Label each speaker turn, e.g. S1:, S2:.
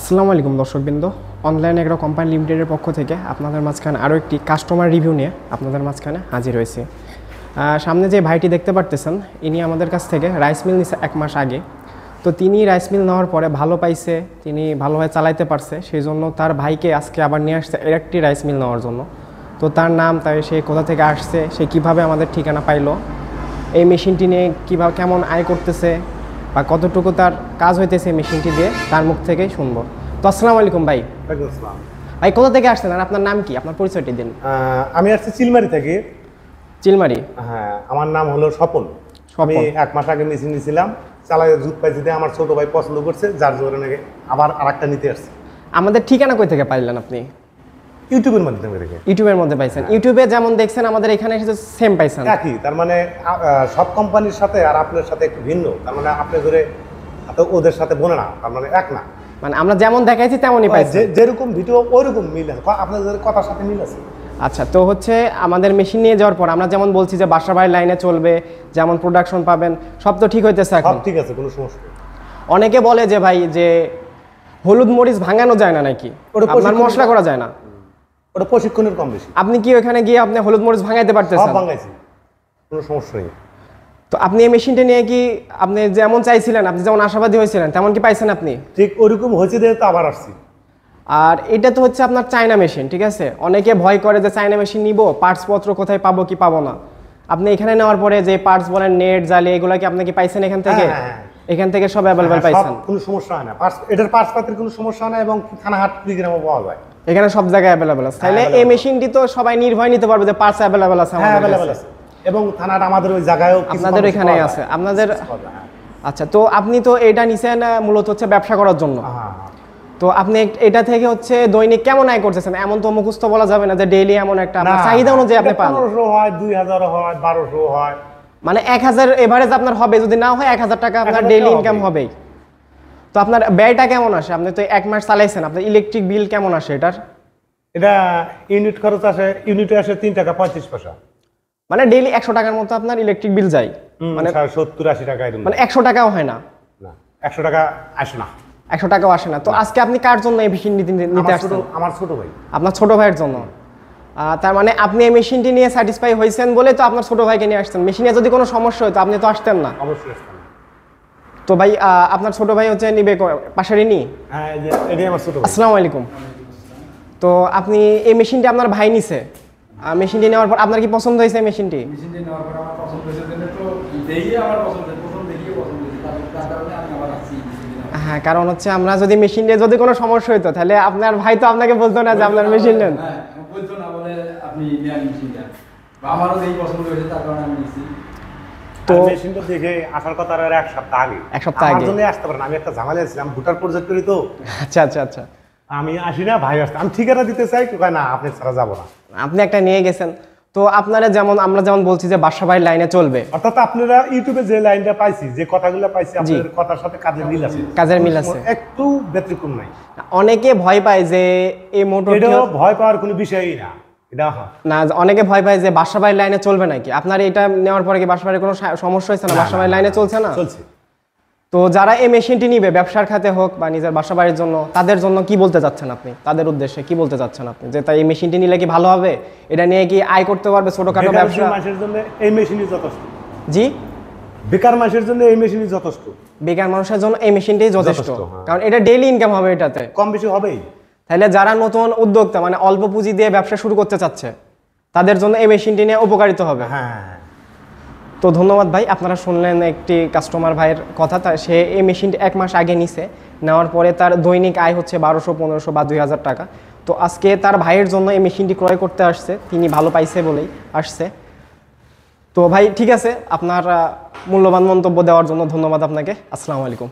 S1: আসসালামু আলাইকুম দর্শকবৃন্দ, অনলাইন এগ্রো কোম্পানি লিমিটেডের পক্ষ থেকে আপনাদের মাঝখানে আরও একটি কাস্টমার রিভিউ নিয়ে আপনাদের মাঝখানে হাজির হয়েছে। সামনে যে ভাইটি দেখতে পারতেছেন, ইনি আমাদের কাছ থেকে রাইস মিল নিছে 1 মাস আগে। তো তিনি রাইস মিল নেওয়ার পরে ভালো পাইছে, তিনি ভালোভাবে চালাইতে পারছে, সেই জন্য তার ভাইকে আজকে আবার নিয়ে আসছে আরেকটি রাইস মিল নেওয়ার জন্য। তো তার নাম, তাই সে কোথা থেকে আসছে, সে কীভাবে আমাদের ঠিকানা পাইলো, এই মেশিনটি নিয়ে কীভাবে কেমন আয় করতেছে বা কতটুকু তার কাজ হইতেছে মেশিনটি দিয়ে, তার মুখ থেকেই শুনবো। তো আসসালামু আলাইকুম ভাই। ভাই কোথা থেকে আসছেন আর আপনার নাম কি, আপনার পরিচয়টি দিন।
S2: আমি আসছি চিলমারি থেকে।
S1: চিলমারি?
S2: হ্যাঁ, আমার নাম হলো স্বপন। আমি 1 মাস আগে মেশিন নিয়েছিলাম, চালাই জুত পাইছি, আমার ছোট ভাই পছন্দ করছে, যার জন্য নাকি আবার আরেকটা নিতে আসছে।
S1: আমাদের ঠিকানা কই থেকে পাইলেন আপনি?
S2: ইউটিউবের মাধ্যমে থেকে।
S1: ইউটিউবের মধ্যে পাইছেন? ইউটিউবে যেমন দেখছেন আমাদের এখানে এসে সেম পাইছেন?
S2: একই, তার মানে সব কোম্পানির সাথে আর আপনার সাথে একটু ভিন্ন, তার মানে আপনি ধরে ওদের সাথে বলে না, তার মানে এক না,
S1: মানে আমরা যেমন দেখাইছি তেমনই পাইছি,
S2: যেরকম ভিডিও ওইরকম মিল আছে, আপনাদের কথার সাথে মিল আছে।
S1: আচ্ছা, তো হচ্ছে আমাদের মেশিন নিয়ে যাওয়ার পর আমরা যেমন বলছি যে বাসাবাড়ির লাইনে চলবে, যেমন প্রোডাকশন পাবেন, সব তো ঠিক হইতেছে এখন?
S2: ঠিক আছে, কোনো সমস্যা নেই।
S1: অনেকে বলে যে ভাই যে হলুদ মরিচ ভাঙানো যায় না নাকি, আপনার মশলা করা যায় না?
S2: ওটা প্রশিক্ষণের কম বেশি।
S1: আপনি কি ওখানে গিয়ে আপনি হলুদ মরিচ ভাঙাইতে পারতেছেন?
S2: সব ভাঙাইছি, কোনো সমস্যা নেই।
S1: তো আপনি এই মেশিনটা নিয়ে কি আপনি যেমন চাইছিলেন, আপনি যেমন আশাবাদী হয়েছিলেন, তেমন কি পাইছেন আপনি?
S2: ঠিক ওরকম হয়েছে, দিয়ে তো আবার আসছি।
S1: আর এটা তো হচ্ছে আপনার চায়না মেশিন, ঠিক আছে? অনেকে ভয় করে যে চায়না মেশিন নিব, পার্টসপত্র কোথায় পাবো কি পাবো না। আপনি এখানে নেওয়ার পরে যে পার্টস বলেন, নেট জালি, এগুলা কি আপনি কি পাইছেন এখান থেকে? এখান থেকে সব অ্যাভেলেবল পাইছেন?
S2: কোনো সমস্যা হয় না, এটার পার্টস পাতির কোনো সমস্যা হয় না, এবং থানাহাট কুড়িগ্রামে পাওয়া যায়,
S1: এখানে সব জায়গায় অ্যাভেলেবল আছে। তাহলে এই মেশিনটি তো সবাই নির্ভয় নিতে পারবে যে পার্টস অ্যাভেলেবল আছে আমাদের কাছে।
S2: এবং থানাটা আমাদের ওই জায়গায়ও
S1: আপনাদের এখানেই আছে আপনাদের। আচ্ছা, তো আপনি তো এটা নিছেন মূলত হচ্ছে ব্যবসা করার জন্য। তো আপনি এটা থেকে হচ্ছে দৈনিক কেমন আয় করতেছেন? এমন তো মুখস্থ বলা যাবে না যে ডেইলি এমন একটা আপনার চাহিদা অনুযায়ী আপনি পান।
S2: 1500 হয়, 2000 হয়, 1200 হয়,
S1: মানে 1000 এভারেজ আপনার হবে, যদি না হয় 1000 টাকা আপনার ডেইলি ইনকাম হবেই। তো আপনার ব্যয়টা কেমন আসে? আপনি তো 1 মাস চালাইছেন, আপনার ইলেকট্রিক বিল কেমন আসে এটার?
S2: এটা ইউনিট খরচ আসে, ইউনিটে আসে 3 টাকা 35 পয়সা।
S1: মানে ডেইলি 100 টাকার মতো আপনার ইলেকট্রিক বিল যায়,
S2: মানে 70-80 টাকা এরকম।
S1: মানে 100 টাকাও হয় না?
S2: না, 100 টাকা আসে না,
S1: 100 টাকাও আসে না। তো আজকে আপনি কার জন্য এই মেশিন নিতে আসছেন?
S2: আমার ছোট ভাই।
S1: আপনার ছোট ভাইয়ের জন্য? তার মানে আপনি এই মেশিনটি নিয়ে স্যাটিসফাই হয়েছেন বলে তো আপনার ছোট ভাইকে নিয়ে আসছেন। মেশিনে যদি কোনো সমস্যা হতো আপনি তো আসতেন না।
S2: অবশ্যই আসতেন।
S1: তো ভাই আপনার ছোট ভাই হচ্ছে নিবে পাশেরই নি?
S2: হ্যাঁ, এটাই আমার ছোট ভাই।
S1: আসসালামু আলাইকুম। তো আপনি এই মেশিনটি আপনার ভাই নিছে, মেশিনটি নেওয়ার পর আপনার কি পছন্দ হয়েছে মেশিনটি?
S3: মেশিনটি নেওয়ার পর আমার পছন্দ হয়েছে, তো দেখে আমার পছন্দ হয়েছে, প্রথম দেখে পছন্দ হয়েছে, তার কারণে আমি আবার আসছি।
S1: হ্যাঁ, কারণ হচ্ছে আমরা যদি মেশিন নিয়ে যদি কোনো সমস্যা হতো তাহলে আপনার ভাই তো আপনাকে বলতো না যে আপনার মেশিন নেন।
S3: হ্যাঁ, বলতো না, বলে আপনি নেন মেশিনটা, আমারও দেখে পছন্দ হয়েছে, তার কারণে আমি নিচ্ছি।
S2: তো মেশিনটা দেখে আসার কথা আর 1 সপ্তাহ আগে।
S1: 1 সপ্তাহ আগে?
S2: আমার জন্য আসতে পারেন, আমি একটা ঝামেলা ছিলাম, ভোটার প্রজেক্ট করি তো।
S1: আচ্ছা আচ্ছা আচ্ছা।
S2: আমি আসি না, ভাই আসতে, আমি ঠিকানা দিতে চাই, কয় না আপনি ছাড়া যাবো না।
S1: আপনি একটা নিয়ে গেছেন। তো আপনারা যেমন আমরা যেমন বলছি যে বাসাবাড়ির লাইনে চলবে,
S2: অর্থাৎ আপনারা ইউটিউবে যে লাইনটা পাইছি, যে কথাগুলো পাইছি, আপনাদের কথার সাথে কাজের মিল আছে,
S1: কাজের মিল আছে,
S2: একটু ব্যতিক্রম নাই।
S1: অনেকে ভয় পায় যে এই মোটর,
S2: এটাও ভয় পাওয়ার কোনো বিষয়ই না, এটা
S1: না, অনেকে ভয় পায় যে বাসাবাড়ির লাইনে চলবে নাকি। আপনার এটা নেওয়ার পরে কি বাসাবাড়ির কোনো সমস্যা হয়েছে না? বাসাবাড়ির লাইনে চলছে না?
S2: চলছে।
S1: তো যারা এই মেশিনটি নিবে ব্যবসার খাতে হোক বা নিজের বাসাবাড়ির জন্য, তাদের জন্য কি বলতে চাচ্ছেন আপনি? তাদের উদ্দেশ্যে কি বলতে চাচ্ছেন আপনি, যে তাই এই মেশিনটি নিলে কি ভালো হবে? এটা নিয়ে কি আয় করতে পারবে ছোটখাটো ব্যবসা?
S2: মাসের জন্য এই মেশিনই যথেষ্ট।
S1: জি,
S2: বেকার মাসের জন্য এই মেশিনই যথেষ্ট।
S1: বেকার মানুষের জন্য এই মেশিনটাই যথেষ্ট, কারণ এটা ডেইলি ইনকাম হবে, এটাতে
S2: কম বেশি হবেই।
S1: তাহলে যারা নতুন উদ্যোক্তা, মানে অল্প পুঁজি দিয়ে ব্যবসা শুরু করতে চাচ্ছে, তাদের জন্য এই মেশিনটি নিয়ে উপকারিত হবে।
S2: হ্যাঁ।
S1: তো ধন্যবাদ ভাই, আপনারা শুনলেন একটি কাস্টমার ভাইয়ের কথা। সে এই মেশিনটি 1 মাস আগে নিছে, নেওয়ার পরে তার দৈনিক আয় হচ্ছে 1200, 1500 বা 2000 টাকা। তো আজকে তার ভাইয়ের জন্য এই মেশিনটি ক্রয় করতে আসছে, তিনি ভালো পাইছে বলেই আসছে। তো ভাই ঠিক আছে, আপনার মূল্যবান মন্তব্য দেওয়ার জন্য ধন্যবাদ আপনাকে। আসসালামু আলাইকুম।